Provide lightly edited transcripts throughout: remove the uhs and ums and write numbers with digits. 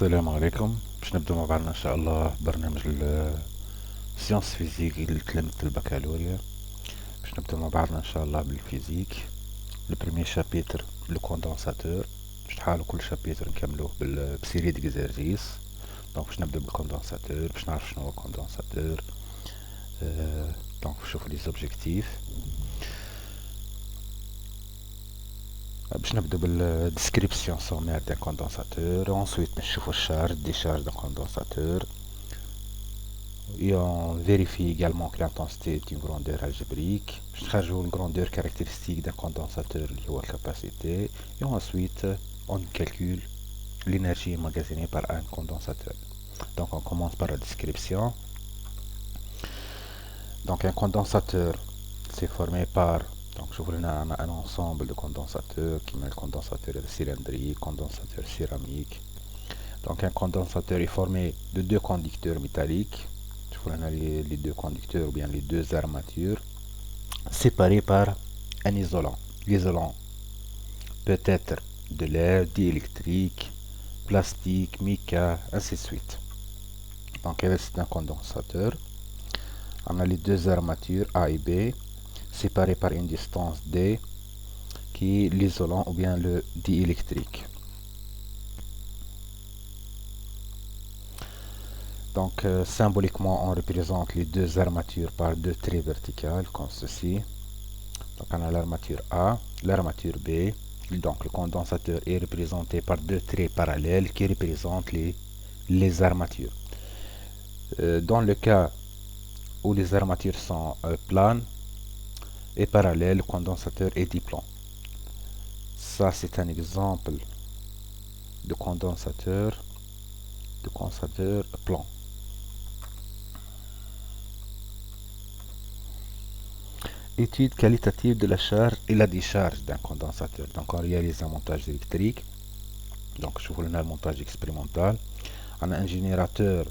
السلام عليكم. باش نبدأ مع بعضنا إن شاء الله برنامج السيونس فيزيك اللي تلمت البكالوريا. باش نبدأ مع بعضنا إن شاء الله بالفيزيك. البريمير شابيتر لو كوندنساتور. باش نحاولوا كل شابيتر نكملوه بسيري ديكزارسيس. دونك باش نبدأ بالكوندنساتور باش نعرف شنو هو الكوندنساتور. دونك نشوفوا لي زوبجيكتيف. باش نبدأ بالديسكريبسيون سومير دان كوندنساتور. ensuite نشوفوا الشارج ديشارج دان كوندنساتور. Et on vérifie également que l'intensité est une grandeur algébrique. Je rajoute une grandeur caractéristique d'un condensateur liée à la capacité. Et ensuite, on calcule l'énergie emmagasinée par un condensateur. Donc on commence par la description. Donc un condensateur, c'est formé par, donc je vous donne un ensemble de condensateurs qui met le condensateur cylindrique, condensateur céramique. Donc un condensateur est formé de deux conducteurs métalliques. On a les deux conducteurs ou bien les deux armatures séparés par un isolant. L'isolant peut être de l'air, diélectrique, plastique, mica, ainsi de suite. Donc c'est un condensateur. On a les deux armatures A et B séparées par une distance D qui est l'isolant ou bien le diélectrique. Donc symboliquement on représente les deux armatures par deux traits verticales comme ceci. Donc on a l'armature A, l'armature B. Donc le condensateur est représenté par deux traits parallèles qui représentent les armatures. Dans le cas où les armatures sont planes et parallèles, le condensateur est diplan. Ça c'est un exemple de condensateur plan. Étude qualitative de la charge et la décharge d'un condensateur. Donc on réalise un montage électrique. Donc je vous donne un montage expérimental. On a un générateur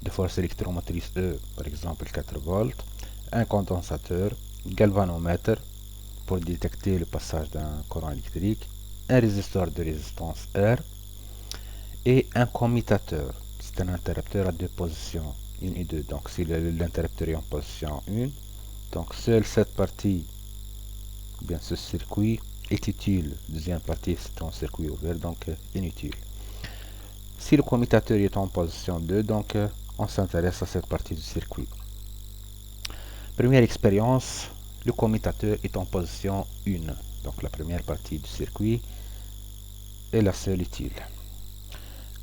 de force électromotrice E, par exemple 4 volts, un condensateur, galvanomètre pour détecter le passage d'un courant électrique, un résisteur de résistance R et un commutateur. C'est un interrupteur à deux positions, 1 et 2. Donc si l'interrupteur est en position 1, donc seule cette partie, bien ce circuit est utile. Deuxième partie c'est un circuit ouvert, donc inutile. Si le commutateur est en position 2, donc on s'intéresse à cette partie du circuit. Première expérience, le commutateur est en position 1. Donc la première partie du circuit est la seule utile.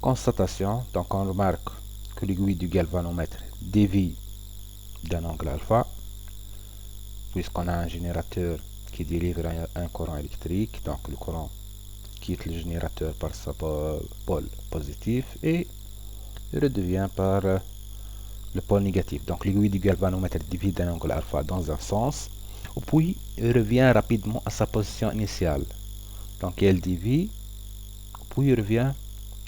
Constatation, donc on remarque que l'aiguille du galvanomètre dévie d'un angle alpha, puisqu'on a un générateur qui délivre un courant électrique, donc le courant quitte le générateur par sa pôle positif et redevient par le pôle négatif. Donc l'aiguille du galvanomètre dévie d'un angle alpha dans un sens, puis revient rapidement à sa position initiale. Donc elle dévie, puis revient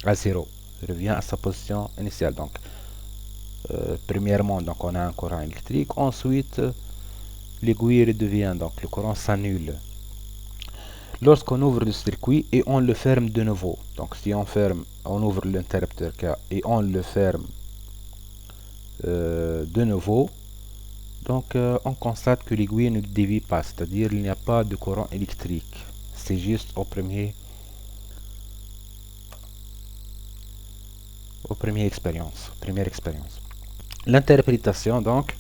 à 0, revient à sa position initiale. Donc premièrement, donc on a un courant électrique, ensuite l'aiguille redevient, donc le courant s'annule. Lorsqu'on ouvre le circuit et on le ferme de nouveau, donc si on ferme, on ouvre l'interrupteur K et on le ferme de nouveau, donc on constate que l'aiguille ne dévie pas, c'est-à-dire il n'y a pas de courant électrique. C'est juste au première expérience. L'interprétation donc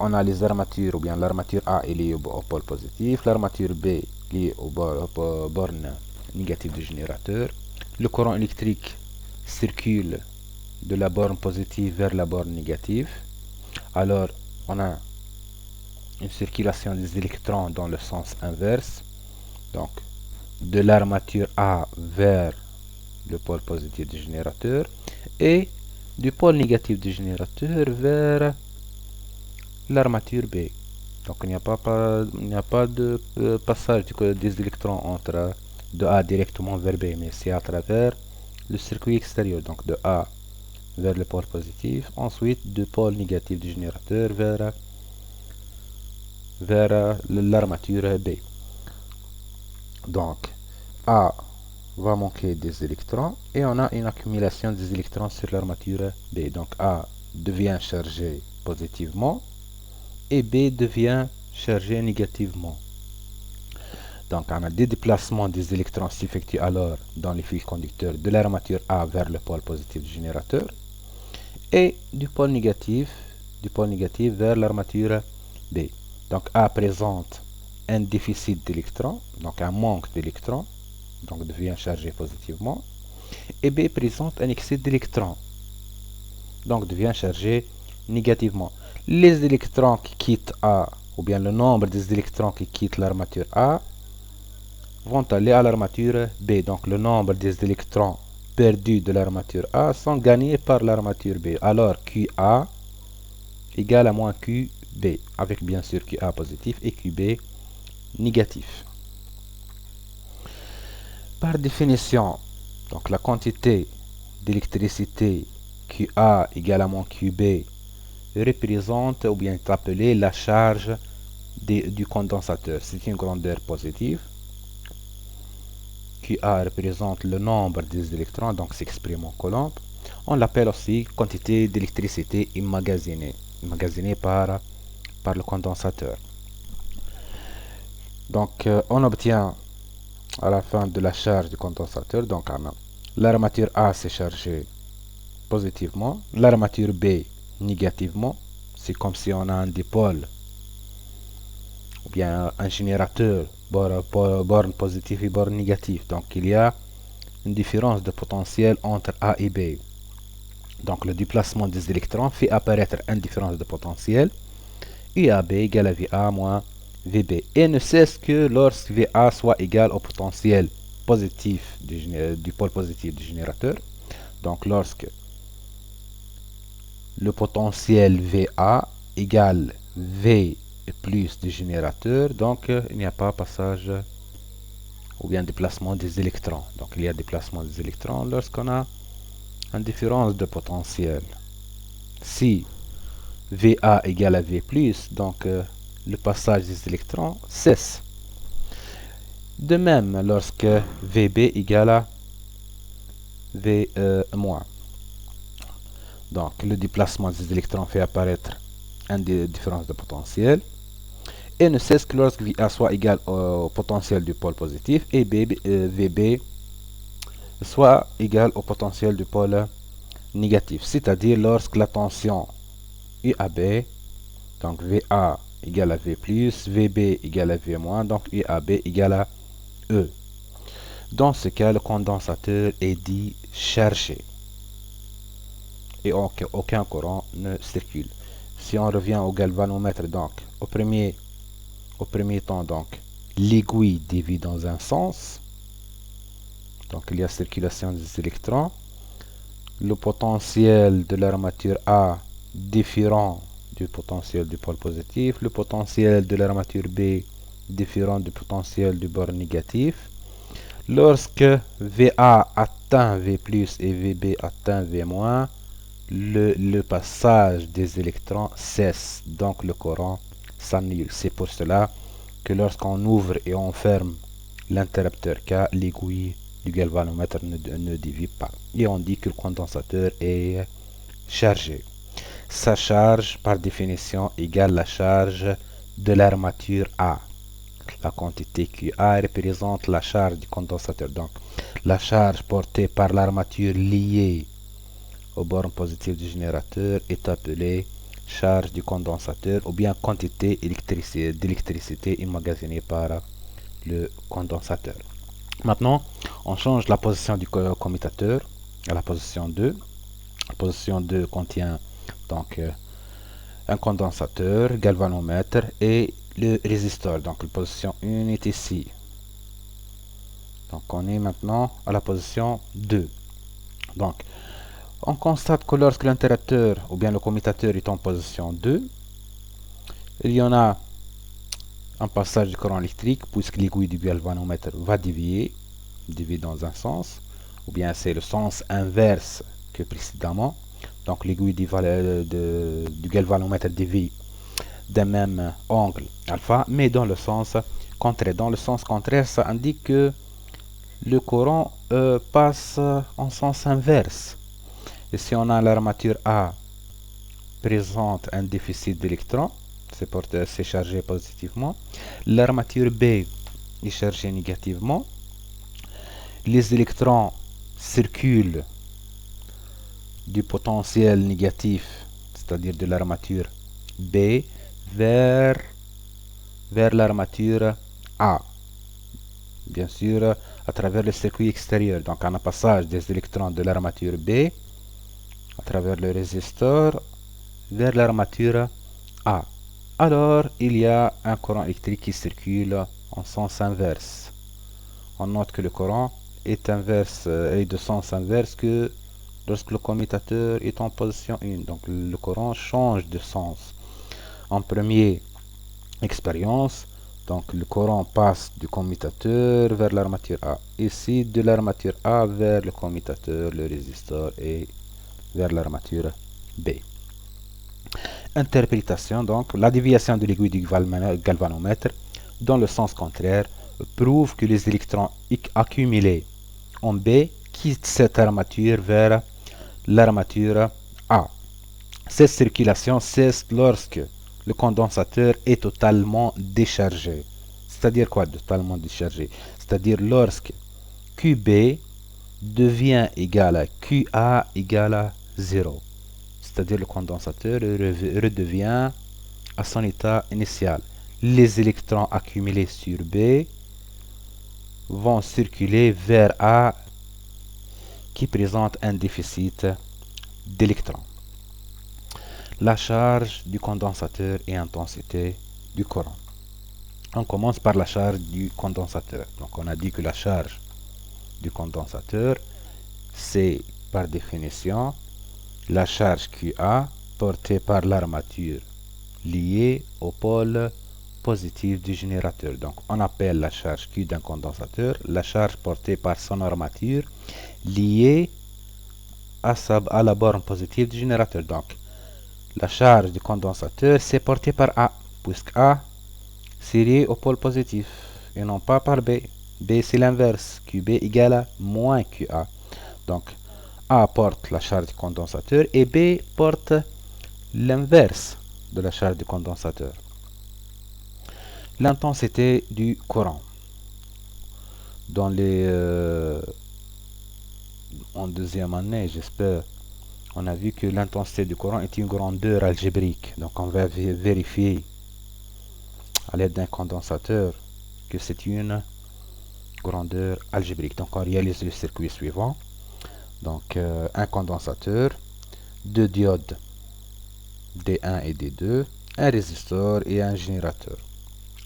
on a les armatures, ou bien l'armature A est liée au pôle positif, l'armature B liée aux bornes négatives du générateur. Le courant électrique circule de la borne positive vers la borne négative. Alors on a une circulation des électrons dans le sens inverse, donc de l'armature A vers le pôle positif du générateur et du pôle négatif du générateur vers l'armature B. Donc il n'y a pas de passage des électrons entre de A directement vers B, mais c'est à travers le circuit extérieur, donc de A vers le pôle positif, ensuite du pôle négatif du générateur vers l'armature B. Donc A va manquer des électrons et on a une accumulation des électrons sur l'armature B. Donc A devient chargé positivement et B devient chargé négativement. Donc on a des déplacements des électrons s'effectuent alors dans les fils conducteurs de l'armature A vers le pôle positif du générateur et du pôle négatif vers l'armature B. Donc A présente un déficit d'électrons, donc un manque d'électrons, donc devient chargé positivement, et B présente un excès d'électrons, donc devient chargé négativement. Les électrons qui quittent A, ou bien le nombre des électrons qui quittent l'armature A, vont aller à l'armature B. Donc le nombre des électrons perdus de l'armature A sont gagnés par l'armature B. Alors QA égale à moins QB, avec bien sûr QA positif et QB négatif. Par définition, donc la quantité d'électricité QA égale à moins QB représente ou bien est appelée la charge du condensateur. C'est une grandeur positive. QA représente le nombre des électrons, donc s'exprime en coulomb. On l'appelle aussi quantité d'électricité emmagasinée par le condensateur. Donc on obtient à la fin de la charge du condensateur, donc l'armature A s'est chargée positivement, l'armature B négativement. C'est comme si on a un dipôle ou bien un générateur, borne positive et borne négative. Donc il y a une différence de potentiel entre A et B. Donc le déplacement des électrons fait apparaître une différence de potentiel UAB égale à VA moins VB. Et ne cesse que lorsque VA soit égal au potentiel positif du pôle positif du générateur. Donc lorsque le potentiel VA égale V plus du générateur, donc il n'y a pas passage ou bien déplacement des électrons. Donc il y a déplacement des électrons lorsqu'on a une différence de potentiel. Si VA égale à V+, donc le passage des électrons cesse. De même, lorsque VB égale à V-. Donc le déplacement des électrons fait apparaître une différence de potentiel. Et ne cesse que lorsque VA soit égal au potentiel du pôle positif et VB soit égal au potentiel du pôle négatif. C'est-à-dire lorsque la tension UAB, donc VA égale à V+, VB égale à V-, donc UAB égale à E. Dans ce cas, le condensateur est dit chargé et aucun courant ne circule. Si on revient au galvanomètre, donc au premier temps, donc l'aiguille dévie dans un sens, donc il y a circulation des électrons. Le potentiel de l'armature A différent du potentiel du pôle positif, le potentiel de l'armature B différent du potentiel du bord négatif. Lorsque VA atteint V+ et VB atteint V-, le passage des électrons cesse, donc le courant s'annule. C'est pour cela que lorsqu'on ouvre et on ferme l'interrupteur K, l'aiguille du galvanomètre ne dévie pas. Et on dit que le condensateur est chargé. Sa charge, par définition, égale la charge de l'armature A. La quantité QA représente la charge du condensateur. Donc, la charge portée par l'armature liée au borne positif du générateur est appelée charge du condensateur ou bien quantité d'électricité emmagasinée par le condensateur. Maintenant, on change la position du commutateur à la position 2. La position 2 contient donc un condensateur, galvanomètre et le résisteur. Donc la position 1 est ici. Donc on est maintenant à la position 2. Donc on constate que lorsque l'interrupteur ou bien le commutateur est en position 2, il y en a un passage de courant électrique puisque l'aiguille du galvanomètre va dévier dans un sens, ou bien c'est le sens inverse que précédemment. Donc l'aiguille du galvanomètre dévie d'un même angle alpha, mais dans le sens contraire. Dans le sens contraire, ça indique que le courant passe en sens inverse. Et si on a l'armature A présente un déficit d'électrons, c'est chargé positivement. L'armature B est chargée négativement. Les électrons circulent du potentiel négatif, c'est-à-dire de l'armature B, vers l'armature A. Bien sûr, à travers le circuit extérieur. Donc, on a passage des électrons de l'armature B à travers le résisteur vers l'armature A. Alors, il y a un courant électrique qui circule en sens inverse. On note que le courant est de sens inverse que lorsque le commutateur est en position 1. Donc, le courant change de sens. En première expérience, donc le courant passe du commutateur vers l'armature A. Ici, de l'armature A vers le commutateur, le résisteur et vers l'armature B. Interprétation, donc, la déviation de l'aiguille du galvanomètre dans le sens contraire prouve que les électrons accumulés en B quittent cette armature vers l'armature A. Cette circulation cesse lorsque le condensateur est totalement déchargé. C'est-à-dire quoi, totalement déchargé? C'est-à-dire lorsque QB devient égal à QA égale à 0. C'est-à-dire le condensateur redevient à son état initial. Les électrons accumulés sur B vont circuler vers A qui présente un déficit d'électrons. La charge du condensateur et intensité du courant. On commence par la charge du condensateur. Donc on a dit que la charge du condensateur, c'est par définition la charge QA portée par l'armature liée au pôle positif du générateur. Donc on appelle la charge Q d'un condensateur la charge portée par son armature liée à la borne positive du générateur. Donc la charge du condensateur c'est porté par A, puisque A c'est lié au pôle positif et non pas par B. B c'est l'inverse, QB égale à moins QA. Donc A porte la charge du condensateur et B porte l'inverse de la charge du condensateur. L'intensité du courant. Dans en deuxième année, j'espère, on a vu que l'intensité du courant est une grandeur algébrique. Donc on va vérifier à l'aide d'un condensateur que c'est une grandeur algébrique. Donc on réalise le circuit suivant. Donc un condensateur, deux diodes D1 et D2, un résisteur et un générateur.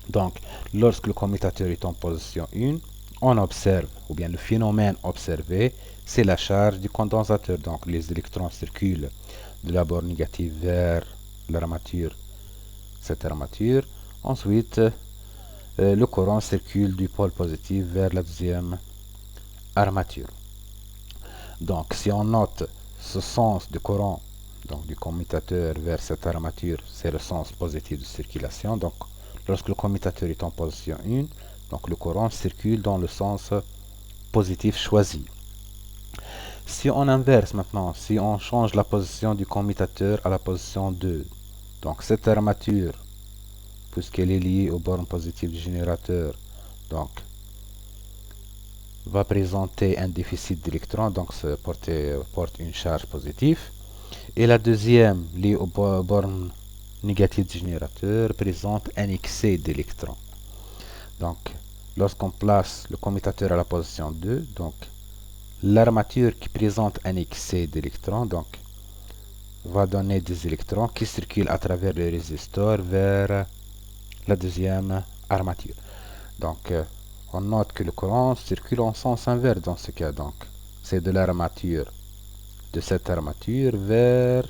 Donc lorsque le commutateur est en position 1, on observe, ou bien le phénomène observé, c'est la charge du condensateur. Donc les électrons circulent de la borne négative vers l'armature, cette armature. Ensuite, le courant circule du pôle positif vers la deuxième armature. Donc si on note ce sens du courant, donc du commutateur vers cette armature, c'est le sens positif de circulation. Donc lorsque le commutateur est en position 1, donc le courant circule dans le sens positif choisi. Si on inverse maintenant, si on change la position du commutateur à la position 2, donc cette armature, puisqu'elle est liée aux bornes positives du générateur, donc va présenter un déficit d'électrons, donc porte une charge positive. Et la deuxième, liée aux bornes négatives du générateur, présente un excès d'électrons. Donc, lorsqu'on place le commutateur à la position 2, donc l'armature qui présente un excès d'électrons, donc va donner des électrons qui circulent à travers le résisteur vers la deuxième armature. Donc, on note que le courant circule en sens inverse dans ce cas. Donc, c'est de l'armature, de cette armature vers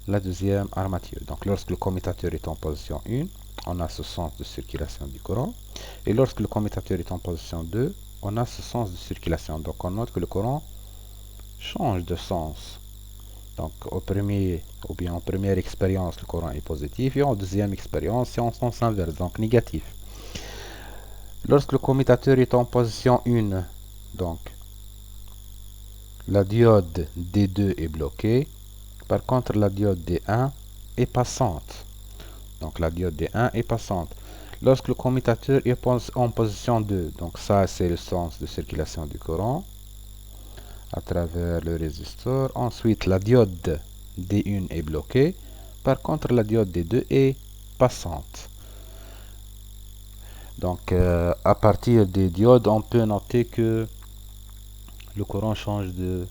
la deuxième armature. Donc, lorsque le commutateur est en position 1, on a ce sens de circulation du courant. Et lorsque le commutateur est en position 2, on a ce sens de circulation. Donc, on note que le courant change de sens. Donc, en première expérience, le courant est positif. Et en deuxième expérience, c'est en sens inverse, donc négatif. Lorsque le commutateur est en position 1, Donc, la diode D2 est bloquée. Par contre, la diode D1 est passante. Donc, la diode D1 est passante. Lorsque le commutateur est en position 2, donc ça, c'est le sens de circulation du courant à travers le résisteur. Ensuite, la diode D1 est bloquée. Par contre, la diode D2 est passante. Donc, à partir des diodes, on peut noter que le courant change de...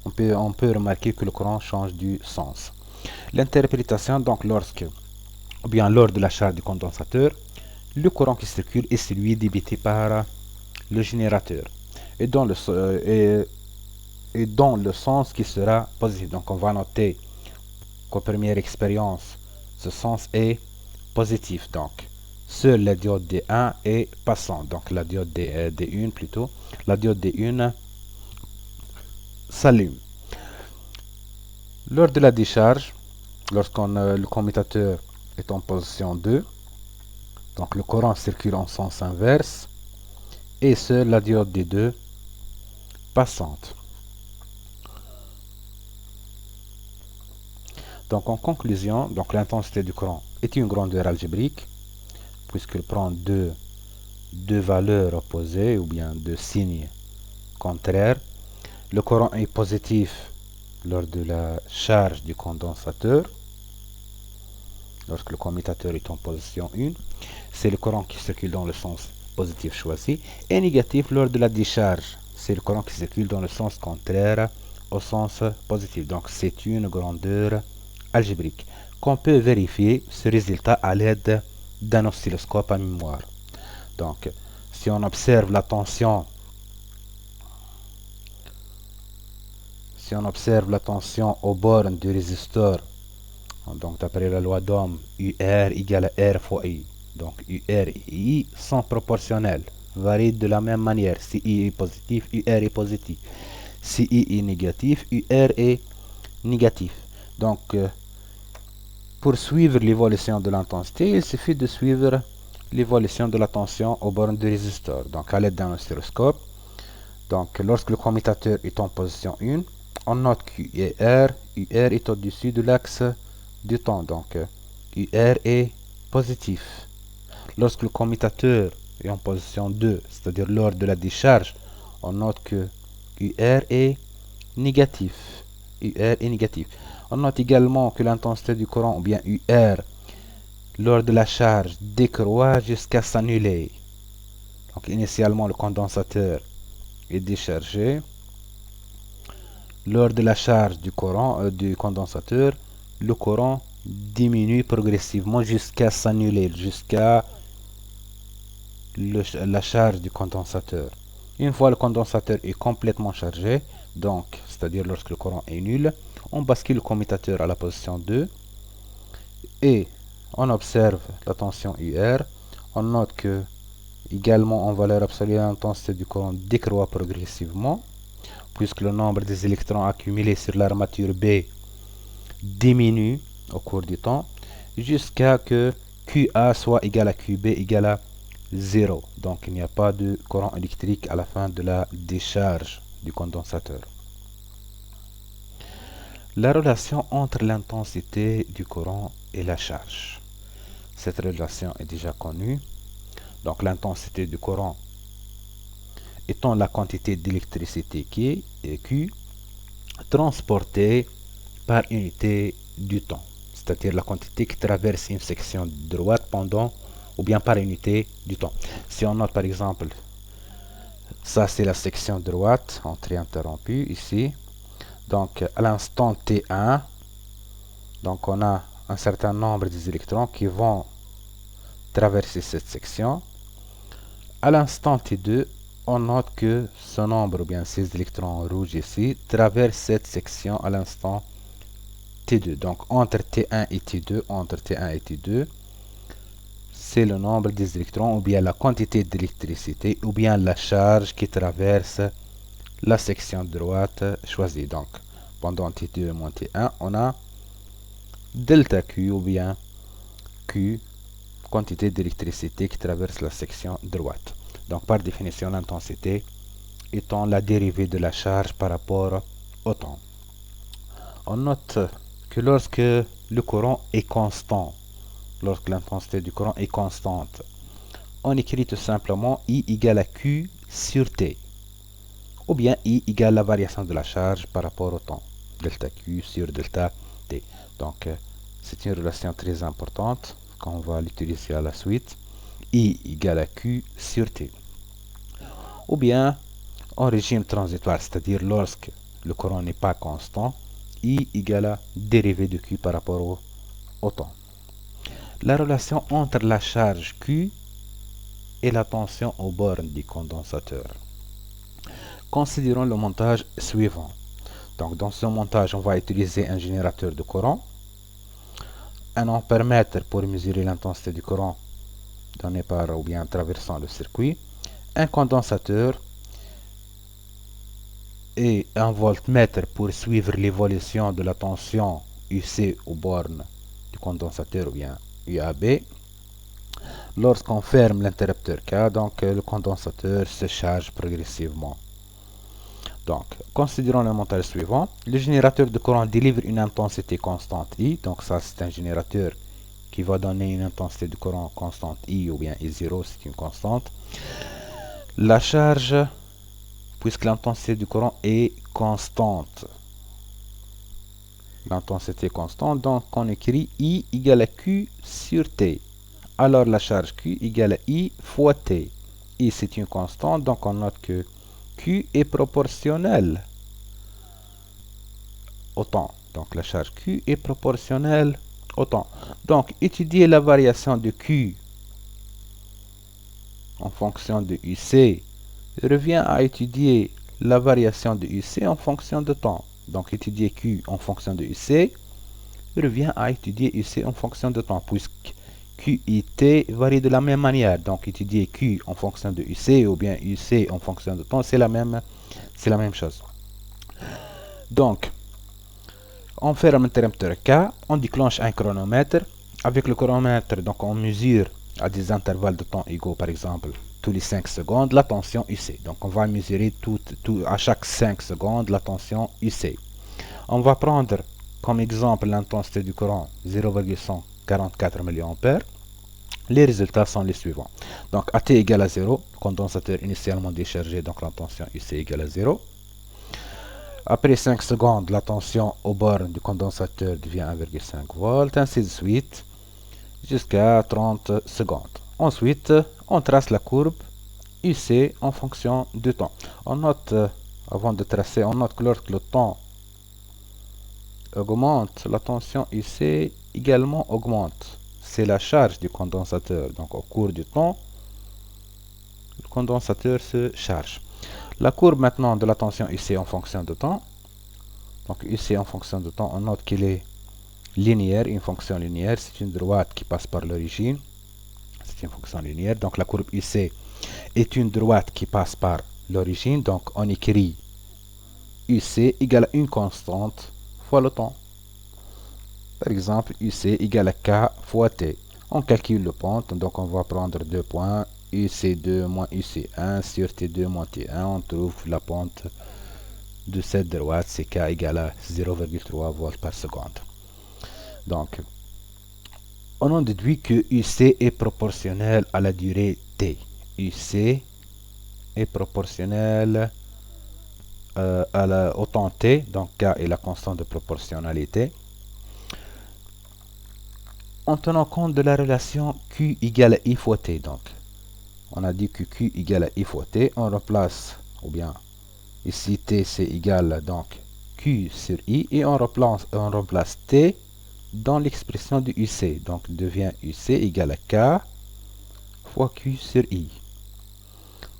On peut remarquer que le courant change du sens. L'interprétation, donc, lors de la charge du condensateur, le courant qui circule est celui débité par le générateur et dans le sens qui sera positif. Donc, on va noter qu'aux premières expériences, ce sens est positif. Donc, seule la diode D1 est passante. Donc, la diode D1 plutôt. La diode D1 s'allume. Lors de la décharge, le commutateur est en position 2, donc le courant circule en sens inverse, et seule la diode D2 passante. Donc en conclusion, donc l'intensité du courant est une grandeur algébrique, puisqu'il prend deux valeurs opposées, ou bien deux signes contraires. Le courant est positif lors de la charge du condensateur. Lorsque le commutateur est en position 1, c'est le courant qui circule dans le sens positif choisi. Et négatif lors de la décharge, c'est le courant qui circule dans le sens contraire au sens positif. Donc c'est une grandeur algébrique qu'on peut vérifier ce résultat à l'aide d'un oscilloscope à mémoire. Donc si on observe la tension, aux bornes du résisteur, donc d'après la loi d'Ohm, UR égale à R fois I. Donc UR et I sont proportionnels, varient de la même manière. Si I est positif, UR est positif. Si I est négatif, UR est négatif. Donc pour suivre l'évolution de l'intensité, il suffit de suivre l'évolution de la tension aux bornes du résisteur. Donc à l'aide d'un oscilloscope. Donc lorsque le commutateur est en position 1, on note que UR est au-dessus de l'axe du temps. Donc UR est positif. Lorsque le commutateur est en position 2, c'est-à-dire lors de la décharge, on note que UR est négatif. On note également que l'intensité du courant, ou bien UR, lors de la charge, décroît jusqu'à s'annuler. Donc initialement, le condensateur est déchargé. Lors de la charge du condensateur, le courant diminue progressivement jusqu'à s'annuler, jusqu'à la charge du condensateur. Une fois le condensateur est complètement chargé, donc c'est-à-dire lorsque le courant est nul, on bascule le commutateur à la position 2 et on observe la tension UR. On note que également en valeur absolue, l'intensité du courant décroît progressivement, puisque le nombre des électrons accumulés sur l'armature B diminue au cours du temps, jusqu'à que QA soit égal à QB égal à 0. Donc il n'y a pas de courant électrique à la fin de la décharge du condensateur. La relation entre l'intensité du courant et la charge. Cette relation est déjà connue. Donc l'intensité du courant étant la quantité d'électricité qui est Q transportée par unité du temps, c'est-à-dire la quantité qui traverse une section droite pendant, ou bien par unité du temps. Si on note par exemple, ça c'est la section droite, entrée interrompue ici. Donc à l'instant T1, donc on a un certain nombre des électrons qui vont traverser cette section. À l'instant T2, on note que ce nombre, ou bien ces électrons rouges ici, traversent cette section à l'instant T2. Donc entre T1 et T2, c'est le nombre des électrons, ou bien la quantité d'électricité, ou bien la charge qui traverse la section droite choisie. Donc pendant T2 moins T1, on a delta Q, ou bien Q, quantité d'électricité qui traverse la section droite. Donc par définition, l'intensité étant la dérivée de la charge par rapport au temps. On note que lorsque le courant est constant, lorsque l'intensité du courant est constante, on écrit tout simplement I égale à Q sur T, ou bien I égale la variation de la charge par rapport au temps, delta Q sur delta T. Donc, c'est une relation très importante qu'on va l'utiliser à la suite. I égale à Q sur T. Ou bien, en régime transitoire, c'est-à-dire lorsque le courant n'est pas constant, I égale à dérivée de Q par rapport au temps. La relation entre la charge Q et la tension aux bornes du condensateur. Considérons le montage suivant. Donc, dans ce montage, on va utiliser un générateur de courant, un ampèremètre pour mesurer l'intensité du courant donné par ou bien traversant le circuit, un condensateur et un voltmètre pour suivre l'évolution de la tension UC aux bornes du condensateur ou bien UAB. Lorsqu'on ferme l'interrupteur K, donc le condensateur se charge progressivement. Donc, considérons le montage suivant. Le générateur de courant délivre une intensité constante I. Donc, ça, c'est un générateur qui va donner une intensité de courant constante I ou bien I0, c'est une constante. La charge, puisque l'intensité du courant est constante. L'intensité est constante, donc on écrit I égale à Q sur T. Alors, la charge Q égale à I fois T. I, c'est une constante, donc on note que Q est proportionnelle au temps. Donc la charge Q est proportionnelle au temps. Donc étudier la variation de Q en fonction de UC revient à étudier la variation de UC en fonction de temps. Donc étudier Q en fonction de UC revient à étudier UC en fonction de temps, puisque Q et T varient de la même manière. Donc étudier Q en fonction de UC ou bien UC en fonction de temps, c'est la même chose. Donc, on ferme l'interrupteur K, on déclenche un chronomètre. Avec le chronomètre, donc on mesure à des intervalles de temps égaux, par exemple, tous les 5 secondes, la tension UC. Donc on va mesurer à chaque 5 secondes la tension UC. On va prendre comme exemple l'intensité du courant 0,144 mA. Les résultats sont les suivants. Donc AT égale à 0, le condensateur initialement déchargé, donc la tension UC égale à 0. Après 5 secondes, la tension aux bornes du condensateur devient 1,5 volts, ainsi de suite, jusqu'à 30 secondes. Ensuite, on trace la courbe UC en fonction du temps. On note, avant de tracer, on note que lorsque le temps augmente, la tension UC également augmente. C'est la charge du condensateur. Donc au cours du temps, le condensateur se charge. La courbe maintenant de la tension UC en fonction de temps. Donc UC en fonction de temps, on note qu'il est linéaire, une fonction linéaire. C'est une droite qui passe par l'origine. C'est une fonction linéaire. Donc la courbe UC est une droite qui passe par l'origine. Donc on écrit UC égale à une constante fois le temps. Par exemple, UC égale à K fois T. On calcule le pente, donc on va prendre deux points, UC2 moins UC1 sur T2 moins T1. On trouve la pente de cette droite, c'est K égale à 0,3 volts par seconde. Donc, on en déduit que UC est proportionnel à la durée T. UC est proportionnel au temps T, donc K est la constante de proportionnalité. En tenant compte de la relation Q égale à I fois T. Donc, on a dit que Q égale à I fois T. On remplace, ou bien, ici T c'est égal donc Q sur I. Et on remplace T dans l'expression de UC. Donc, devient UC égale à K fois Q sur I.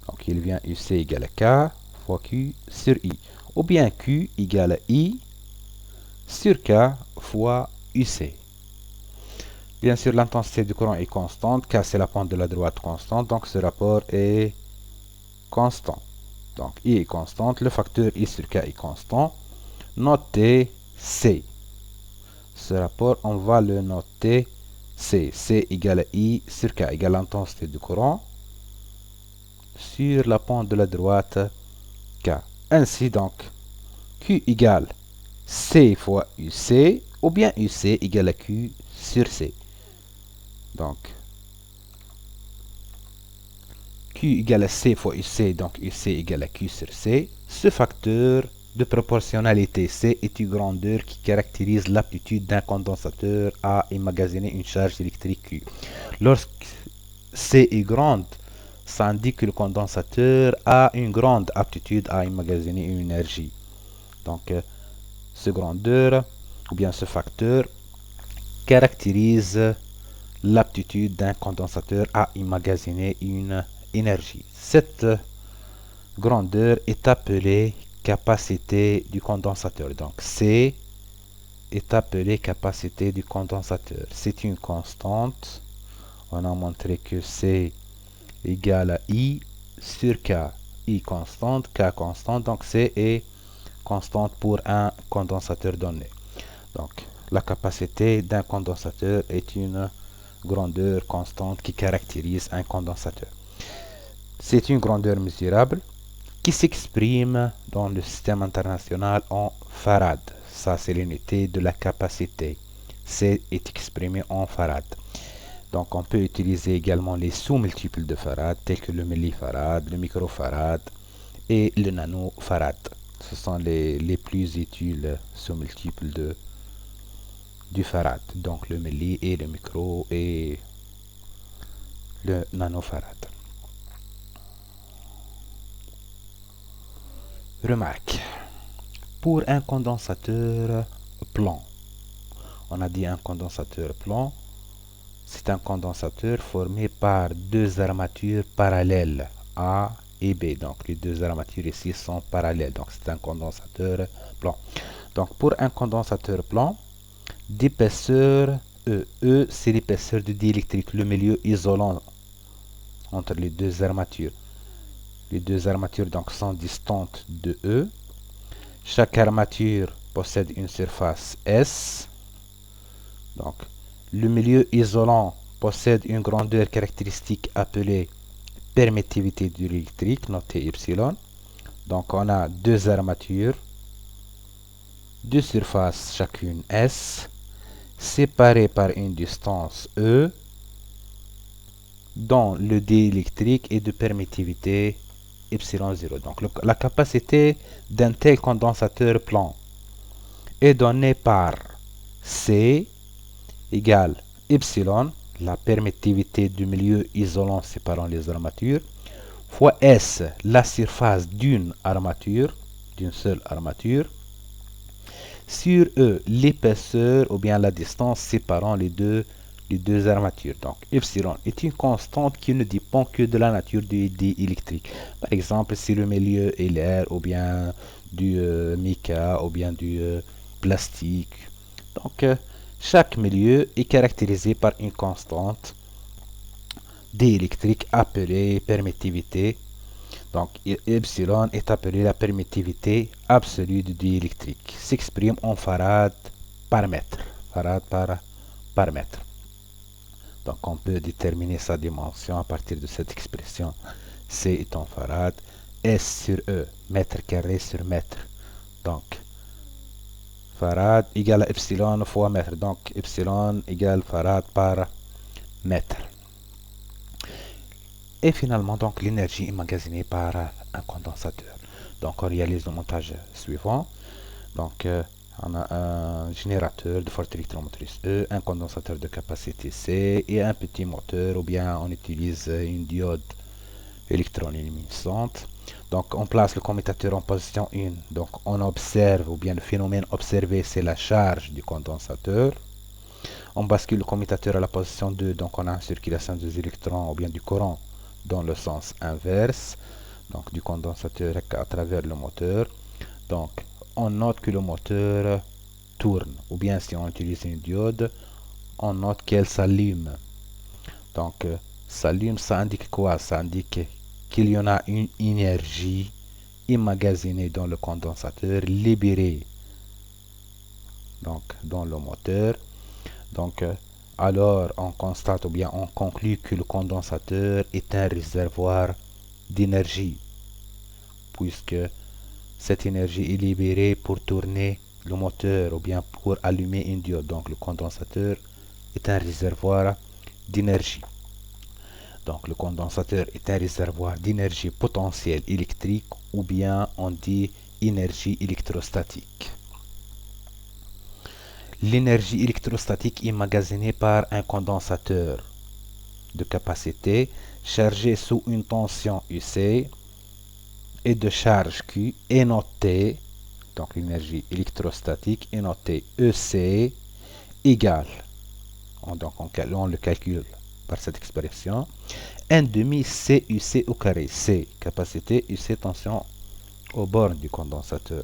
Donc, il vient UC égale à K fois Q sur I. Ou bien Q égale à I sur K fois UC. Bien sûr, l'intensité du courant est constante, K c'est la pente de la droite constante, donc ce rapport est constant. Donc I est constante, le facteur I sur K est constant. Notez C. Ce rapport, on va le noter C. C égale à I sur K égale l'intensité du courant sur la pente de la droite K. Ainsi donc, Q égale C fois UC, ou bien UC égale à Q sur C. Donc, Q égale à C fois UC, donc UC égale à Q sur C. Ce facteur de proportionnalité C est une grandeur qui caractérise l'aptitude d'un condensateur à emmagasiner une charge électrique Q. Lorsque C est grande, ça indique que le condensateur a une grande aptitude à emmagasiner une énergie. Donc, ce grandeur, ou bien ce facteur, caractérise l'aptitude d'un condensateur à emmagasiner une énergie. Cette grandeur est appelée capacité du condensateur. Donc, C est appelée capacité du condensateur. C'est une constante. On a montré que C égale à I sur K. I constante, K constante. Donc, C est constante pour un condensateur donné. Donc, la capacité d'un condensateur est une grandeur constante qui caractérise un condensateur. C'est une grandeur mesurable qui s'exprime dans le système international en farad. Ça, c'est l'unité de la capacité. C est exprimé en farad. Donc, on peut utiliser également les sous-multiples de farad, tels que le millifarad, le microfarad et le nanofarad. Ce sont les plus utiles sous-multiples du farad. Donc, le milli et le micro et le nanofarad. Remarque. Pour un condensateur plan, on a dit un condensateur plan, c'est un condensateur formé par deux armatures parallèles A et B. Donc les deux armatures ici sont parallèles. Donc c'est un condensateur plan. Donc pour un condensateur plan, d'épaisseur E. E, c'est l'épaisseur du diélectrique, le milieu isolant entre les deux armatures. Les deux armatures donc sont distantes de E. Chaque armature possède une surface S. Donc, le milieu isolant possède une grandeur caractéristique appelée permittivité du diélectrique, notée epsilon. Donc, on a deux armatures, deux surfaces chacune S, séparées par une distance E, dont le diélectrique est de permittivité epsilon 0. Donc, la capacité d'un tel condensateur plan est donnée par C égale epsilon, la permittivité du milieu isolant séparant les armatures, fois S, la surface d'une armature, d'une seule armature, sur E, l'épaisseur ou bien la distance séparant les deux armatures. Donc, epsilon est une constante qui ne dépend que de la nature du diélectrique. Par exemple, si le milieu est l'air ou bien du mica ou bien du plastique. Donc, chaque milieu est caractérisé par une constante diélectrique appelée permittivité. Donc, epsilon est appelée la permittivité absolue du diélectrique. S'exprime en farad par mètre. Farad par mètre. Donc, on peut déterminer sa dimension à partir de cette expression. C est en farad. S sur E, mètre carré sur mètre. Donc, farad égale à epsilon fois mètre. Donc, epsilon égale farad par mètre. Et finalement, donc, l'énergie emmagasinée par un condensateur. Donc, on réalise le montage suivant. Donc, on a un générateur de force électromotrice E, un condensateur de capacité C et un petit moteur, ou bien on utilise une diode électroluminescente. Donc, on place le commutateur en position 1. Donc, on observe, ou bien le phénomène observé, c'est la charge du condensateur. On bascule le commutateur à la position 2. Donc, on a une circulation des électrons, ou bien du courant, dans le sens inverse. Donc, du condensateur à travers le moteur. Donc, on note que le moteur tourne, ou bien si on utilise une diode, on note qu'elle s'allume. Donc, s'allume, ça indique quoi? Ça indique qu'il y en a une énergie emmagasinée dans le condensateur, libérée donc, dans le moteur. Donc, alors on constate ou bien on conclut que le condensateur est un réservoir d'énergie, puisque Cette énergie est libérée pour tourner le moteur ou bien pour allumer une diode. Donc le condensateur est un réservoir d'énergie. Donc le condensateur est un réservoir d'énergie potentielle électrique ou bien on dit énergie électrostatique. L'énergie électrostatique est emmagasinée par un condensateur de capacité chargé sous une tension UC et de charge Q est notée, donc l'énergie électrostatique est notée EC égale, donc on le calcule par cette expression, 1 demi CUC au carré. C, capacité, UC, tension aux bornes du condensateur.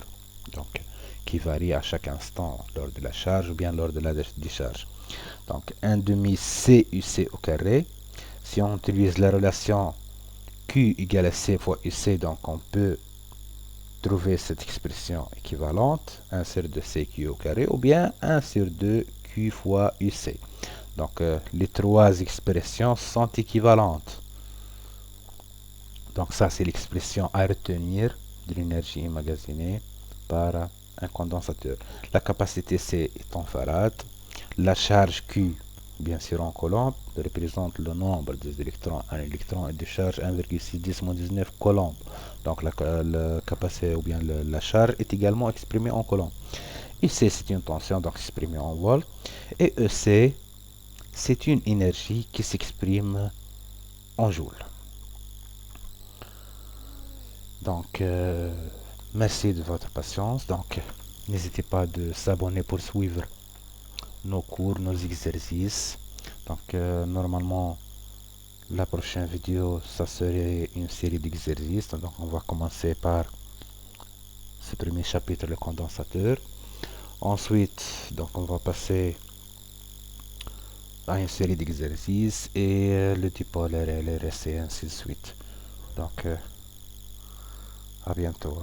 Donc, qui varie à chaque instant lors de la charge ou bien lors de la décharge. Donc, 1 demi CUC au carré. Si on utilise la relation Q égale à C fois UC, donc on peut trouver cette expression équivalente, 1 sur 2 CQ au carré, ou bien 1 sur 2 Q fois UC. Donc, les trois expressions sont équivalentes. Donc, ça, c'est l'expression à retenir de l'énergie emmagasinée par un condensateur. La capacité C est en farad. La charge Q, bien sûr en coulomb, représente le nombre des électrons. Un électron est de charge 1,610-19 coulombs. Donc, la capacité ou bien la charge est également exprimée en coulomb. IC, c'est une tension, donc exprimée en volts. Et EC, c'est une énergie qui s'exprime en joules. Donc, merci de votre patience. Donc, n'hésitez pas de s'abonner pour suivre nos cours, nos exercices. Donc, normalement, la prochaine vidéo, ça serait une série d'exercices. Donc, on va commencer par ce premier chapitre, le condensateur. Ensuite, donc, on va passer à une série d'exercices et le dipôle, LRS et ainsi de suite. Donc, à bientôt.